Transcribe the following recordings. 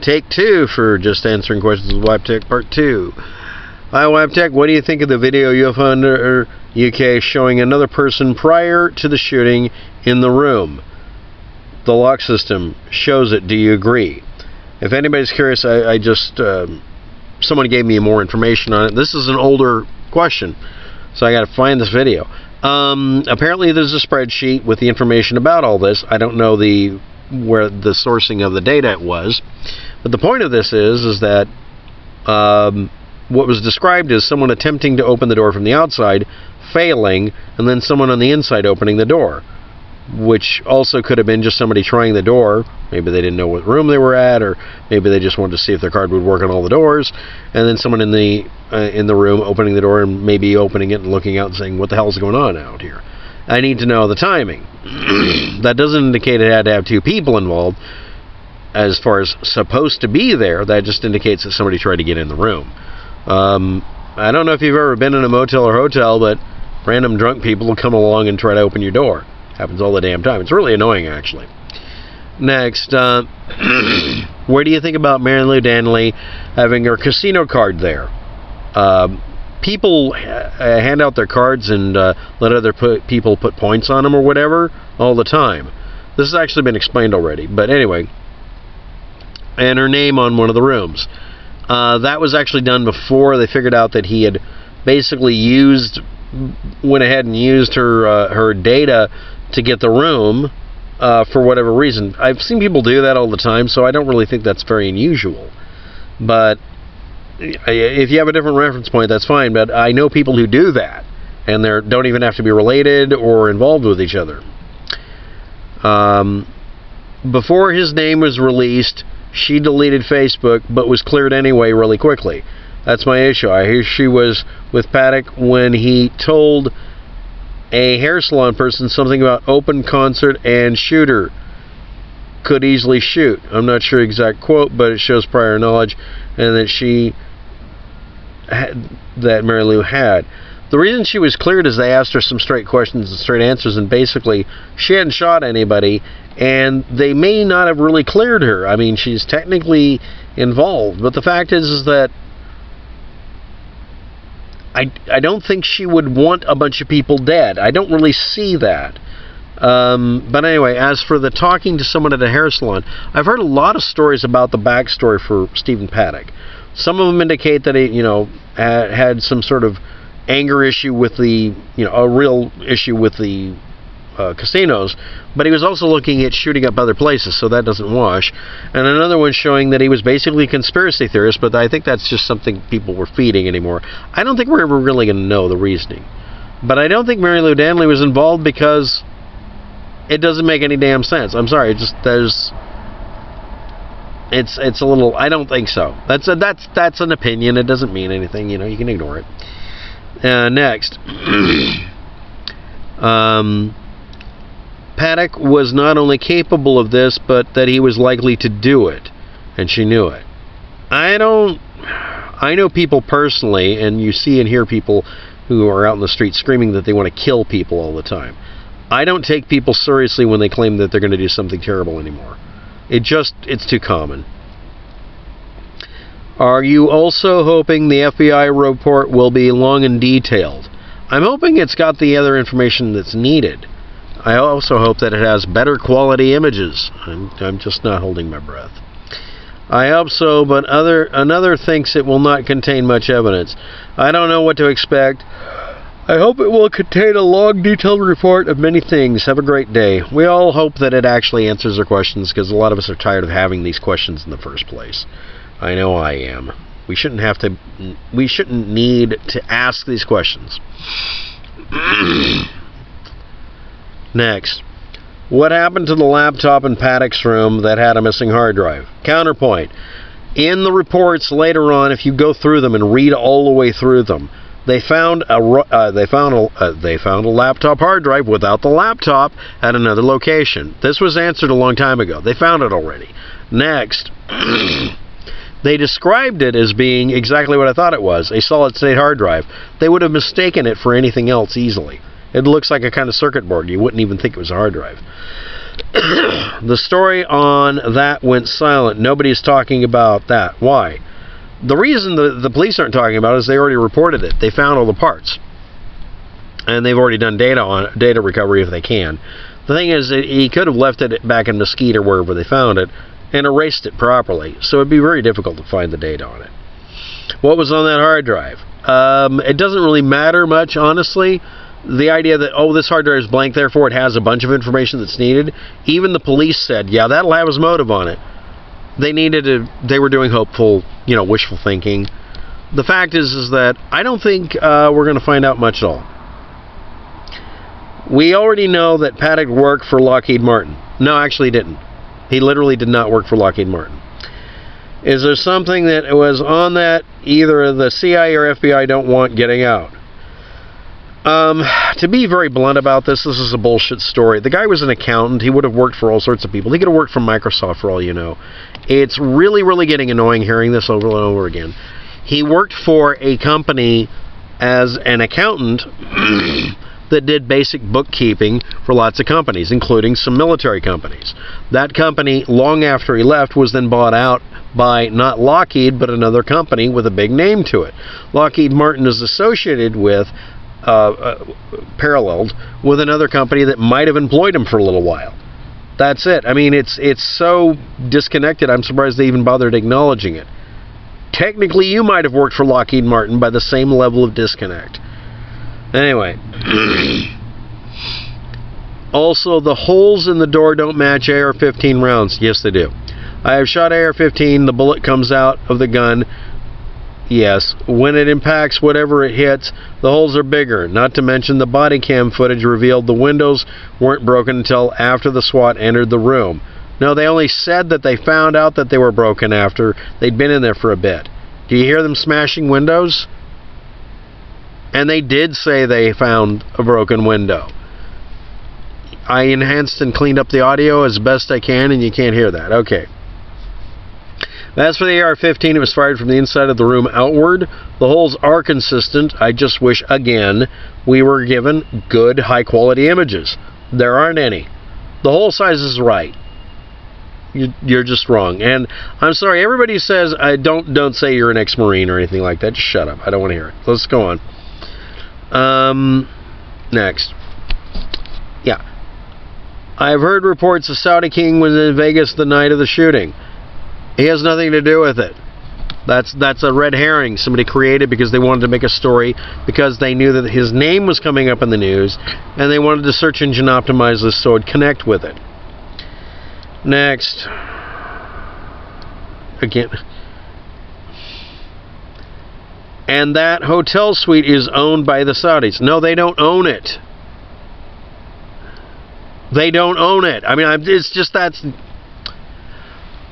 Take 2 for Just Answering Questions with WAPTech Part 2. Hi WAPTech, what do you think of the video UFO Under UK showing another person prior to the shooting in the room? The lock system shows it. Do you agree? If anybody's curious, I just... someone gave me more information on it. This is an older question, so I got to find this video. Apparently there's a spreadsheet with the information about all this. I don't know where the sourcing of the data was, but the point of this is that what was described as someone attempting to open the door from the outside, failing, and then someone on the inside opening the door, which also could have been just somebody trying the door. Maybe they didn't know what room they were at, or maybe they just wanted to see if their card would work on all the doors, and then someone in the room opening the door and maybe opening it and looking out and saying, what the hell is going on out here? I need to know the timing. That doesn't indicate it had to have 2 people involved as far as supposed to be there. That just indicates that somebody tried to get in the room. I don't know if you've ever been in a motel or hotel, but random drunk people will come along and try to open your door. Happens all the damn time. It's really annoying, actually. Next, where do you think about Marilou Danley having her casino card there? People hand out their cards and let other people put points on them or whatever all the time. This has actually been explained already, but anyway. And her name on one of the rooms. That was actually done before they figured out that he had basically went ahead and used her data to get the room for whatever reason. I've seen people do that all the time, so I don't really think that's very unusual. But if you have a different reference point, that's fine. But I know people who do that, and they don't even have to be related or involved with each other. Before his name was released, she deleted Facebook, but was cleared anyway really quickly. That's my issue. I hear she was with Paddock when he told a hair salon person something about open concert and shooter could easily shoot. I'm not sure exact quote, but it shows prior knowledge, and that that Marilou had. The reason she was cleared is they asked her some straight questions and straight answers, and basically she hadn't shot anybody, and they may not have really cleared her. I mean, she's technically involved, but the fact is that I don't think she would want a bunch of people dead. I don't really see that. But anyway, as for the talking to someone at a hair salon, I've heard a lot of stories about the backstory for Stephen Paddock. Some of them indicate that he, had some sort of anger issue with a real issue with the casinos, but he was also looking at shooting up other places, so that doesn't wash. And another one showing that he was basically a conspiracy theorist, but I think that's just something people were feeding anymore. I don't think we're ever really going to know the reasoning. But I don't think Marilou Danley was involved because it doesn't make any damn sense. I'm sorry, it's a little, I don't think so. That's an opinion. It doesn't mean anything, you can ignore it. Next. Paddock was not only capable of this, but that he was likely to do it, and she knew it. I know people personally, and you see and hear people who are out in the street screaming that they want to kill people all the time. I don't take people seriously when they claim that they're going to do something terrible anymore. It's too common. Are you also hoping the FBI report will be long and detailed? I'm hoping it's got the other information that's needed. I also hope that it has better quality images. I'm just not holding my breath. I hope so, but another thinks it will not contain much evidence. I don't know what to expect. I hope it will contain a long, detailed report of many things. Have a great day. We all hope that it actually answers our questions, because a lot of us are tired of having these questions in the first place. I know I am. We shouldn't need to ask these questions. Next, what happened to the laptop in Paddock's room that had a missing hard drive? Counterpoint. In the reports later on, if you go through them and read all the way through them, they found a laptop hard drive without the laptop at another location. This was answered a long time ago. They found it already. Next, they described it as being exactly what I thought it was, a solid-state hard drive. They would have mistaken it for anything else easily. It looks like a kind of circuit board. You wouldn't even think it was a hard drive. The story on that went silent. Nobody's talking about that. Why? The reason the police aren't talking about it is they already reported it. They found all the parts. And they've already done data recovery if they can. The thing is, he could have left it back in Mesquite or wherever they found it and erased it properly. So it'd be very difficult to find the data on it. What was on that hard drive? It doesn't really matter much, honestly. The idea that, oh, this hard drive is blank, therefore it has a bunch of information that's needed. Even the police said, yeah, that'll have his motive on it. They were doing hopeful, wishful thinking. The fact is that I don't think we're going to find out much at all. We already know that Paddock worked for Lockheed Martin. No, actually he didn't. He literally did not work for Lockheed Martin. Is there something that was on that either the CIA or FBI don't want getting out? To be very blunt about this is a bullshit story. The guy was an accountant. He would have worked for all sorts of people. He could have worked for Microsoft for all you know. It's really, really getting annoying hearing this over and over again. He worked for a company as an accountant that did basic bookkeeping for lots of companies, including some military companies. That company, long after he left, was then bought out by not Lockheed, but another company with a big name to it. Lockheed Martin is associated with, paralleled with another company that might have employed him for a little while. That's it. I mean, it's so disconnected, I'm surprised they even bothered acknowledging it. Technically, you might have worked for Lockheed Martin by the same level of disconnect. Anyway. Also, the holes in the door don't match AR-15 rounds. Yes, they do. I have shot AR-15. The bullet comes out of the gun. Yes. When it impacts whatever it hits, the holes are bigger. Not to mention the body cam footage revealed the windows weren't broken until after the SWAT entered the room. No, they only said that they found out that they were broken after they'd been in there for a bit. Do you hear them smashing windows? And they did say they found a broken window. I enhanced and cleaned up the audio as best I can, and you can't hear that. Okay. As for the AR-15, it was fired from the inside of the room outward. The holes are consistent. I just wish, again, we were given good, high-quality images. There aren't any. The hole size is right. You're just wrong. And I'm sorry, everybody says, don't say you're an ex-Marine or anything like that. Just shut up. I don't want to hear it. Let's go on. Next. Yeah. I've heard reports the Saudi king was in Vegas the night of the shooting. He has nothing to do with it. That's a red herring somebody created because they wanted to make a story because they knew that his name was coming up in the news and they wanted to search engine optimize this so it'd connect with it. Next. Again. And that hotel suite is owned by the Saudis. No, they don't own it. They don't own it. I mean, it's just that's...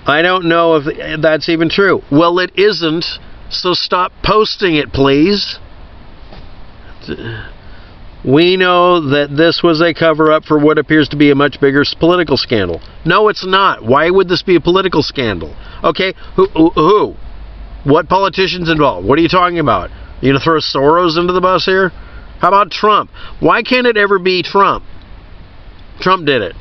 I don't know if that's even true. Well, it isn't, so stop posting it, please. We know that this was a cover-up for what appears to be a much bigger political scandal. No, it's not. Why would this be a political scandal? Okay, who? What politicians involved? What are you talking about? You gonna throw Soros into the bus here? How about Trump? Why can't it ever be Trump? Trump did it.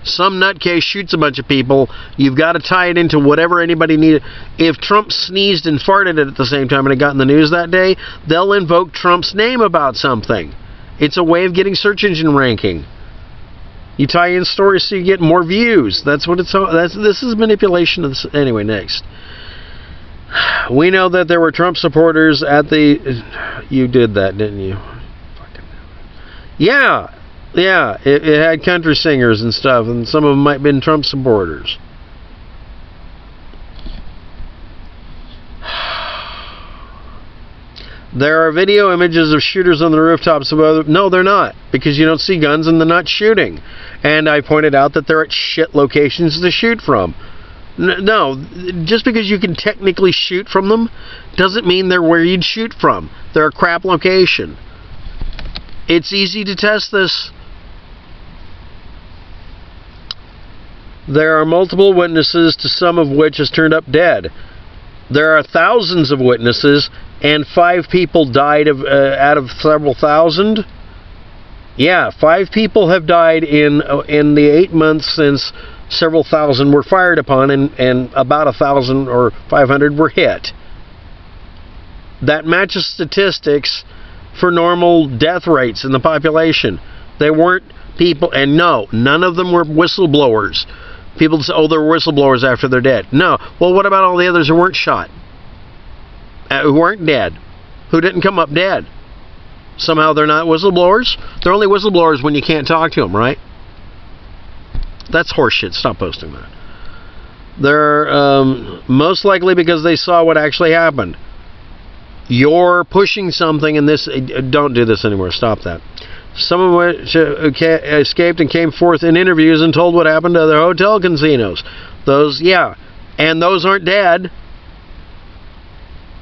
Some nutcase shoots a bunch of people. You've got to tie it into whatever anybody needed. If Trump sneezed and farted at the same time and it got in the news that day, they'll invoke Trump's name about something. It's a way of getting search engine ranking. You tie in stories so you get more views. That's what it's all. This is manipulation of this. Anyway, next. We know that there were Trump supporters at the... You did that, didn't you? Yeah. Yeah, it had country singers and stuff, and some of them might have been Trump supporters. There are video images of shooters on the rooftops of other... No, they're not, because you don't see guns and they're not shooting. And I pointed out that they're at shit locations to shoot from. No, just because you can technically shoot from them doesn't mean they're where you'd shoot from. They're a crap location. It's easy to test this. There are multiple witnesses, to some of which has turned up dead. There are thousands of witnesses, and 5 people died out of several thousand. Yeah, 5 people have died in the 8 months since several thousand were fired upon, and about 1,000 or 500 were hit. That matches statistics for normal death rates in the population. They weren't people, and no, none of them were whistleblowers. People say, oh, they're whistleblowers after they're dead. No. Well, what about all the others who weren't shot? Who weren't dead? Who didn't come up dead? Somehow they're not whistleblowers? They're only whistleblowers when you can't talk to them, right? That's horseshit. Stop posting that. They're most likely because they saw what actually happened. You're pushing something, and this... Don't do this anymore. Stop that. Some of which escaped and came forth in interviews and told what happened to their hotel casinos. Those, yeah. And those aren't dead.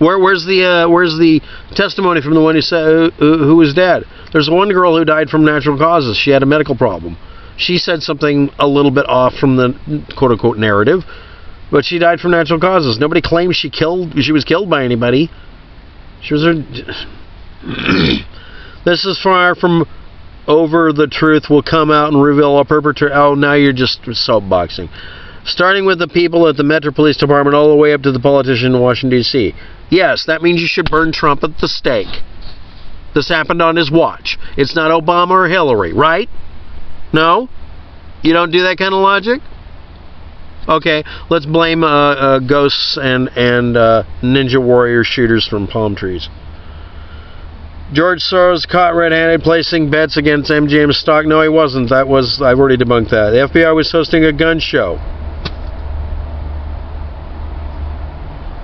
Where's the testimony from the one who said who was dead? There's one girl who died from natural causes. She had a medical problem. She said something a little bit off from the quote-unquote narrative, but she died from natural causes. Nobody claims she was killed by anybody. She was This is far from over. The truth will come out and reveal a perpetrator. Oh, now you're just soapboxing. Starting with the people at the Metro Police Department all the way up to the politician in Washington, D.C. Yes, that means you should burn Trump at the stake. This happened on his watch. It's not Obama or Hillary, right? No? You don't do that kind of logic? Okay, let's blame ghosts and ninja warrior shooters from palm trees. George Soros caught red-handed placing bets against MGM stock. No, he wasn't. I've already debunked that. The FBI was hosting a gun show.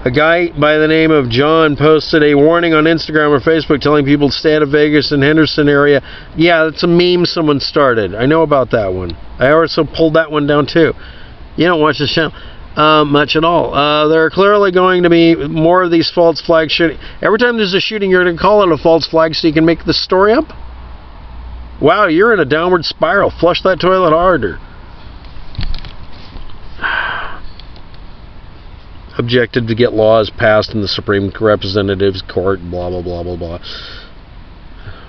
A guy by the name of John posted a warning on Instagram or Facebook telling people to stay out of Vegas and Henderson area. Yeah, that's a meme someone started. I know about that one. I also pulled that one down too. You don't watch this channel much at all. There are clearly going to be more of these false flag shootings. Every time there's a shooting, you're going to call it a false flag so you can make the story up? Wow, you're in a downward spiral. Flush that toilet harder. Objected to get laws passed in the Supreme Representatives Court, blah, blah, blah, blah, blah.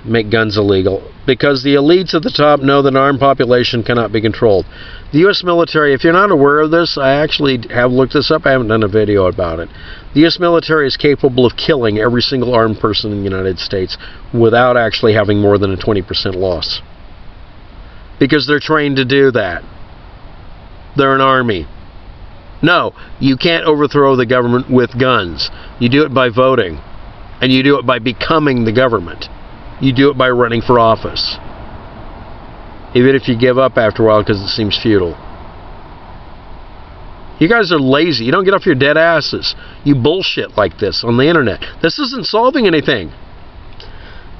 Make guns illegal. Because the elites at the top know that an armed population cannot be controlled. The U.S. military, if you're not aware of this, I actually have looked this up. I haven't done a video about it. The U.S. military is capable of killing every single armed person in the United States without actually having more than a 20% loss. Because they're trained to do that. They're an army. No, you can't overthrow the government with guns. You do it by voting. And you do it by becoming the government. You do it by running for office. Even if you give up after a while because it seems futile. You guys are lazy. You don't get off your dead asses. You bullshit like this on the internet. This isn't solving anything.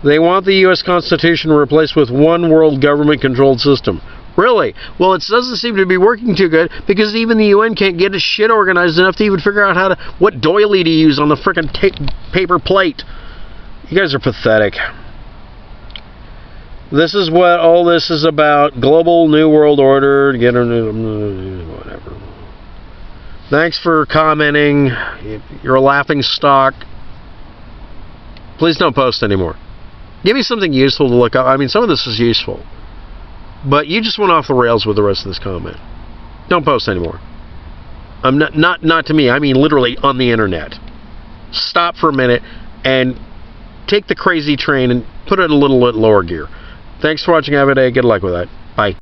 They want the U.S. Constitution replaced with one world government-controlled system. Really? Well, it doesn't seem to be working too good because even the UN can't get its shit organized enough to even figure out what doily to use on the frickin' paper plate. You guys are pathetic. This is what all this is about. Global New World Order. Get whatever. Thanks for commenting. You're a laughing stock. Please don't post anymore. Give me something useful to look up. I mean, some of this is useful. But you just went off the rails with the rest of this comment. Don't post anymore. I'm not to me. I mean literally on the internet. Stop for a minute and take the crazy train and put it a little bit lower gear. Thanks for watching. Have a day. Good luck with that. Bye.